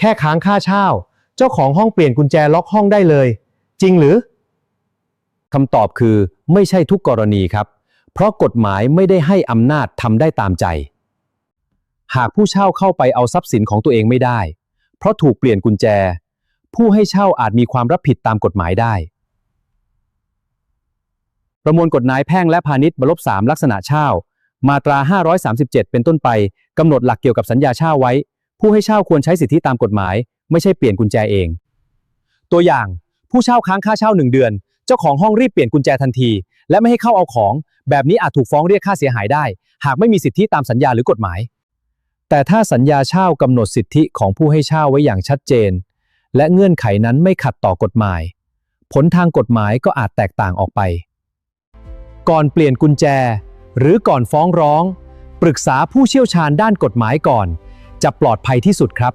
แค่ค้างค่าเช่าเจ้าของห้องเปลี่ยนกุญแจล็อกห้องได้เลยจริงหรือคำตอบคือไม่ใช่ทุกกรณีครับเพราะกฎหมายไม่ได้ให้อำนาจทำได้ตามใจหากผู้เช่าเข้าไปเอาทรัพย์สินของตัวเองไม่ได้เพราะถูกเปลี่ยนกุญแจผู้ให้เช่าอาจมีความรับผิดตามกฎหมายได้ประมวลกฎหมายแพ่งและพาณิชย์บรรลบ3ลักษณะเช่ามาตรา537เป็นต้นไปกำหนดหลักเกี่ยวกับสัญญาเช่าไว้ผู้ให้เช่าควรใช้สิทธิตามกฎหมายไม่ใช่เปลี่ยนกุญแจเองตัวอย่างผู้เช่าค้างค่าเช่า1 เดือนเจ้าของห้องรีบเปลี่ยนกุญแจทันทีและไม่ให้เข้าเอาของแบบนี้อาจถูกฟ้องเรียกค่าเสียหายได้หากไม่มีสิทธิตามสัญญาหรือกฎหมายแต่ถ้าสัญญาเช่ากำหนดสิทธิของผู้ให้เช่าไว้อย่างชัดเจนและเงื่อนไขนั้นไม่ขัดต่อกฎหมายผลทางกฎหมายก็อาจแตกต่างออกไปก่อนเปลี่ยนกุญแจหรือก่อนฟ้องร้องปรึกษาผู้เชี่ยวชาญด้านกฎหมายก่อนจะปลอดภัยที่สุดครับ